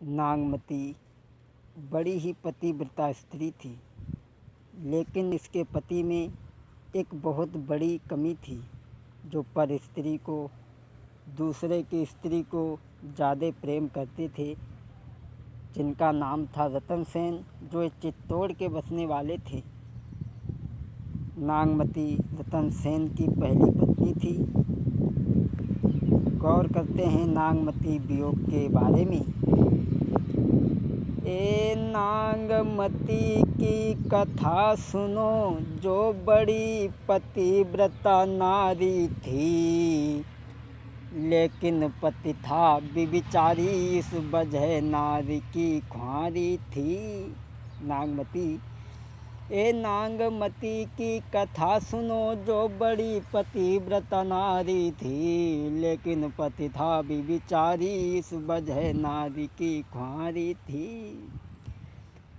नागमती बड़ी ही पतिव्रता स्त्री थी, लेकिन इसके पति में एक बहुत बड़ी कमी थी जो पर स्त्री को, दूसरे की स्त्री को ज़्यादा प्रेम करते थे, जिनका नाम था रतन सेन, जो चित्तौड़ के बसने वाले थे। नागमती रतन सेन की पहली पत्नी थी। गौर करते हैं नागमती वियोग के बारे में। ए नागमती की कथा सुनो, जो बड़ी पतिव्रता नारी थी, लेकिन पति था व्यभिचारी, इस वजह नारी की ख्वारी थी। नागमती ए नागमती की कथा सुनो, जो बड़ी पतिव्रता नारी थी, लेकिन पति था व्यभिचारी, इस वजह नारी की ख्वारी थी।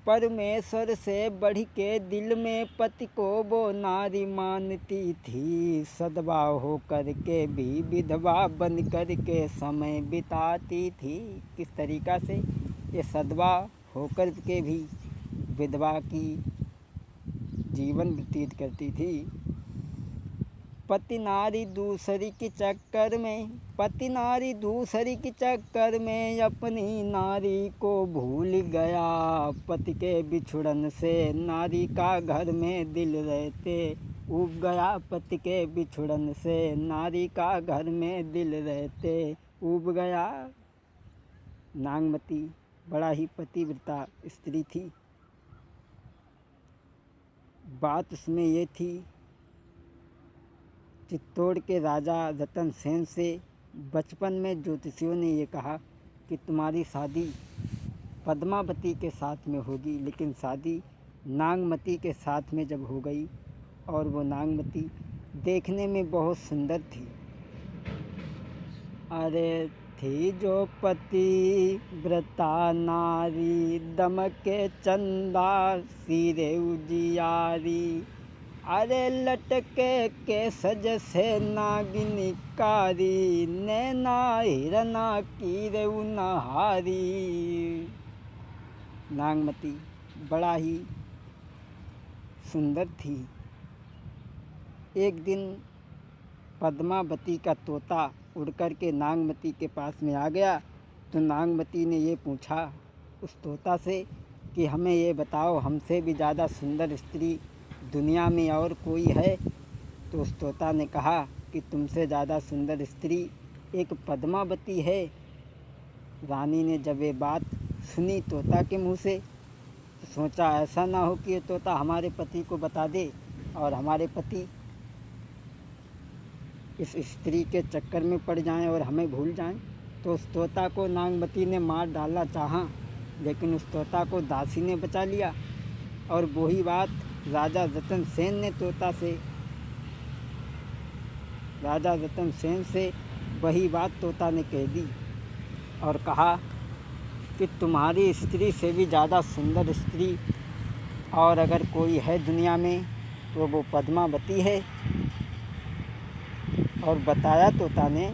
परमेश्वर से बढ़ के दिल में पति को वो नारी मानती थी। सदवा हो कर के भी विधवा बन कर के समय बिताती थी। किस तरीक़ा से? ये सदवा होकर के भी विधवा की जीवन व्यतीत करती थी। पति नारी दूसरी के चक्कर में, पति नारी दूसरी के चक्कर में अपनी नारी को भूल गया। पति के बिछुड़न से नारी का घर में दिल रहते ऊब गया। पति के बिछुड़न से नारी का घर में दिल रहते ऊब गया। नागमती बड़ा ही पतिव्रता स्त्री थी। बात उसमें ये थी, चित्तौड़ के राजा रतन सेन से बचपन में ज्योतिषियों ने ये कहा कि तुम्हारी शादी पद्मावती के साथ में होगी, लेकिन शादी नागमती के साथ में जब हो गई, और वो नागमती देखने में बहुत सुंदर थी। अरे थी जो पतिव्रता नारी, दमके चंदा सिरे उजियारी। अरे लटके के सज से नागिनी कारी, नैना हिरना की रेउ नहारी। नागमती बड़ा ही सुंदर थी। एक दिन पद्मावती का तोता उड़ कर के नागमती के पास में आ गया, तो नागमती ने ये पूछा उस तोता से कि हमें ये बताओ, हमसे भी ज़्यादा सुंदर स्त्री दुनिया में और कोई है? तो उस तोता ने कहा कि तुमसे ज़्यादा सुंदर स्त्री एक पद्मावती है। रानी ने जब ये बात सुनी तोता के मुँह से, तो सोचा ऐसा ना हो कि ये तोता हमारे पति को बता दे और हमारे पति इस स्त्री के चक्कर में पड़ जाएं और हमें भूल जाएं। तो उस तोता को नागमती ने मार डालना चाहा, लेकिन उस तोता को दासी ने बचा लिया। और वही बात राजा रतन सेन से वही बात तोता ने कह दी और कहा कि तुम्हारी स्त्री से भी ज़्यादा सुंदर स्त्री और अगर कोई है दुनिया में तो वो पद्मावती है। और बताया तोता ने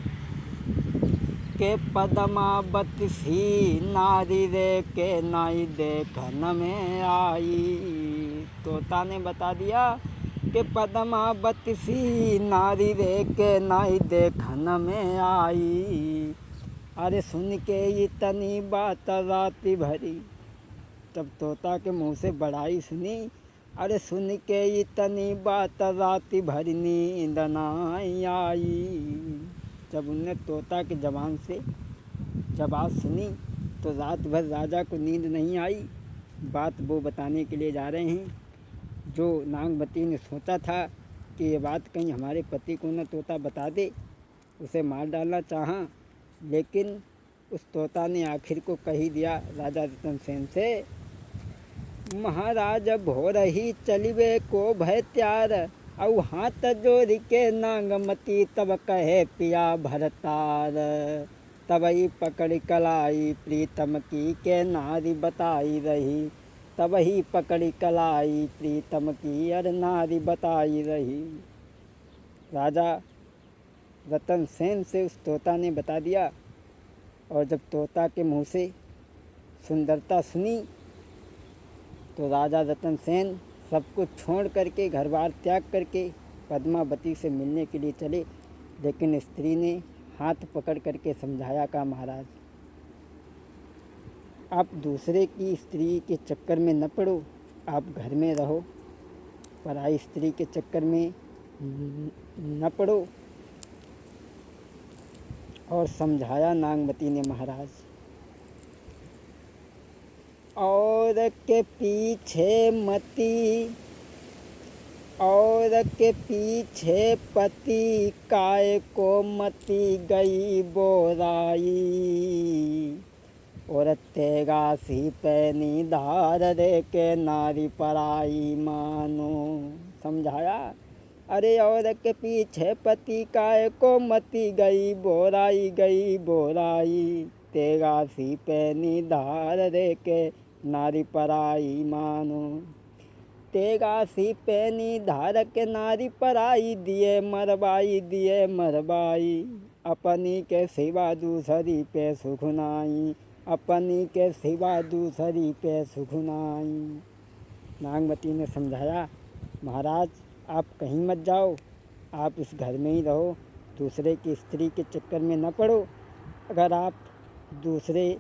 के पद्मावती सी नारी रे, के नाई देखन में आई। तोता ने बता दिया कि पद्मावती सी नारी रे, के नाई देखन में आई। अरे सुन के इतनी बात राती भरी, तब तोता के मुँह से बड़ाई सुनी। अरे सुन के इतनी बात राती भरी, नींद नहीं आई। जब उनने तोता की ज़बान से जब बात सुनी तो रात भर राजा को नींद नहीं आई। बात वो बताने के लिए जा रहे हैं जो नागमती ने सोचा था कि ये बात कहीं हमारे पति को न तोता बता दे, उसे मार डालना चाहा, लेकिन उस तोता ने आखिर को कही दिया राजा रतन सेन से, महाराज भोर ही चलिवे को भय त्यार, औ हाथ जोड़ के नागमती तब कहे पिया भरतार। तबही पकड़ कलाई प्रीतम की, के नारी बताई रही। तबही पकड़ कलाई प्रीतम की, अर नारी बताई रही। राजा रतन सेन से उस तोता ने बता दिया। और जब तोता के मुँह से सुंदरता सुनी तो राजा रतन सेन सब कुछ छोड़ करके, घर बार त्याग करके पद्मावती से मिलने के लिए चले। लेकिन स्त्री ने हाथ पकड़ करके समझाया, कहा महाराज आप दूसरे की स्त्री के चक्कर में न पड़ो, आप घर में रहो, पराई स्त्री के चक्कर में न पड़ो। और समझाया नागमती ने महाराज, और के पीछे मती, और के पीछे पति, काय को मती गई बोराई, और तेगा सी पैनी धार रे के नारी पराई मानो। समझाया, अरे और के पीछे पति, काय को मती गई बोराई, गई बोराई, तेगा सी पैनी धार रे के नारी पराई मानो। तेगा सी पैनी धार के नारी पराई, दिए मरबाई, दिए मरबाई, अपनी के सिवा दूसरी पे सुख नाई, अपनी के सिवा दूसरी पे सुख नाई। नागमती ने समझाया, महाराज आप कहीं मत जाओ, आप इस घर में ही रहो, दूसरे की स्त्री के चक्कर में न पड़ो। अगर आप दूसरे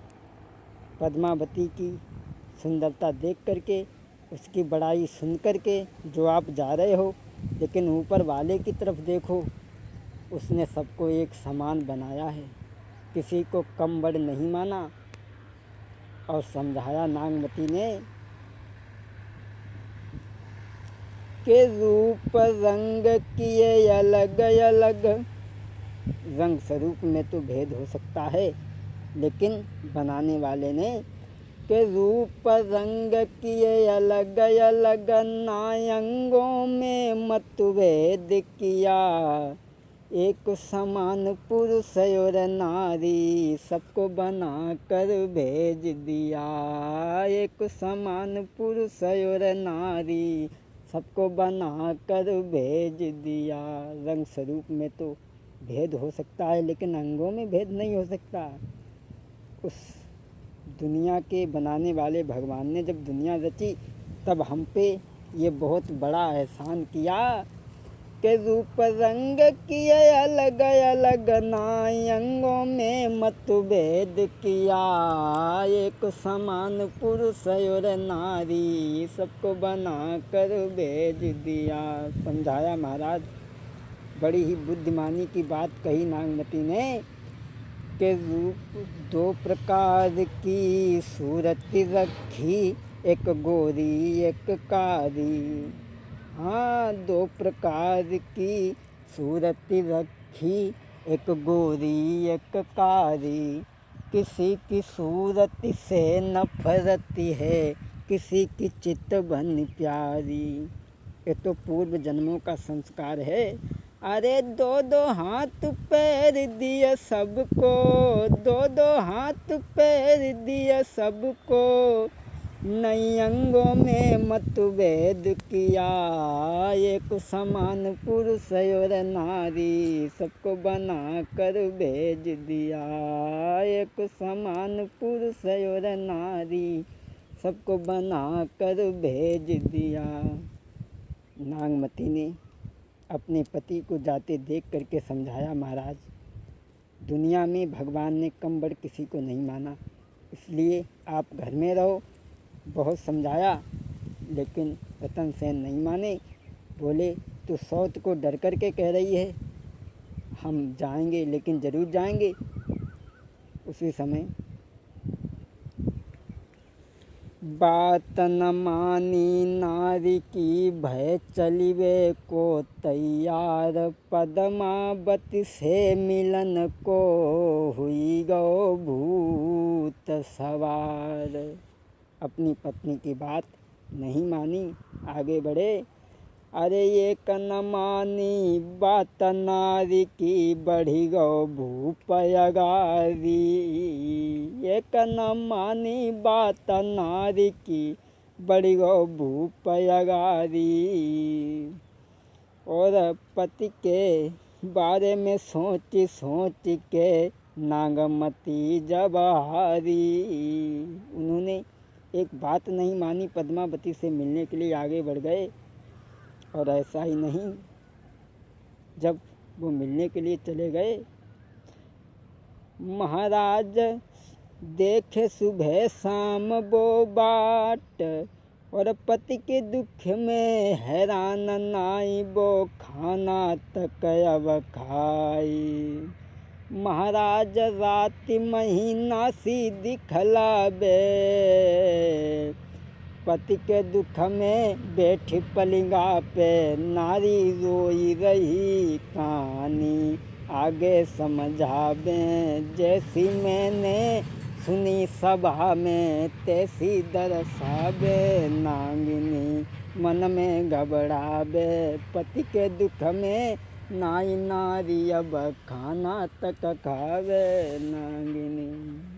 पद्मावती की सुंदरता देख करके, उसकी बड़ाई सुन करके जो आप जा रहे हो, लेकिन ऊपर वाले की तरफ देखो, उसने सबको एक समान बनाया है, किसी को कम बड़ नहीं माना। और समझाया नागमती ने के रूप रंग किए अलग अलग, रंग स्वरूप में तो भेद हो सकता है, लेकिन बनाने वाले ने के रूप रंग किए अलग अलग, नायंगों में मतभेद किया, एक समान पुरुष और नारी, सबको बना कर भेज दिया, एक समान पुरुष और नारी, सबको बना कर भेज दिया। रंग स्वरूप में तो भेद हो सकता है, लेकिन अंगों में भेद नहीं हो सकता। उस दुनिया के बनाने वाले भगवान ने जब दुनिया रची, तब हम पे ये बहुत बड़ा एहसान किया के रूप रंग किए अलग अलग, नायंगों में मतभेद किया, एक समान पुरुष और नारी, सबको बना कर भेज दिया। समझाया महाराज, बड़ी ही बुद्धिमानी की बात कही नागमती ने के रूप दो प्रकार की सूरत रखी, एक गोरी एक कारी। हाँ, दो प्रकार की सूरत रखी, एक गोरी एक कारी, किसी की सूरत से नफरत है, किसी की चित बन प्यारी। ये तो पूर्व जन्मों का संस्कार है। अरे दो दो हाथ पैर दिए सबको, दो दो हाथ पैर दिए सबको, नई अंगों में मतभेद किया, एक समान पुरुष और नारी, सबको बना कर भेज दिया, एक समान पुरुष और नारी, सबको बना कर भेज दिया। नागमती ने अपने पति को जाते देख करके समझाया, महाराज दुनिया में भगवान ने कम बड़ किसी को नहीं माना, इसलिए आप घर में रहो। बहुत समझाया, लेकिन रतन सेन नहीं माने। बोले तो सौत को डर करके कह रही है, हम जाएंगे लेकिन ज़रूर जाएंगे। उसी समय बात न मानी नारी की, भय चलिवे को तैयार, पद्मावती से मिलन को हुई गो भूत सवार। अपनी पत्नी की बात नहीं मानी, आगे बढ़े। अरे ये न मानी बात नारी की, बढ़ी गो भूप अगारी, एक न मानी बात नारी की, बढ़ी गो भूप अगारी। और पति के बारे में सोच सोच के नागमती जब हारी। उन्होंने एक बात नहीं मानी, पद्मावती से मिलने के लिए आगे बढ़ गए। और ऐसा ही नहीं, जब वो मिलने के लिए चले गए, महाराज देखे सुबह शाम वो बाट, और पति के दुख में हैरान नाई, वो खाना तक अब खाई। महाराज रात महीना सी दिखलावे, पति के दुख में बैठी पलिंगा पे, नारी रोई रही कहानी आगे समझावे। जैसी मैंने सुनी सभा में, तैसी दर्शावे नागिनी मन में घबरावे। पति के दुख में नाई नारी अब खाना तक खावे नागिनी।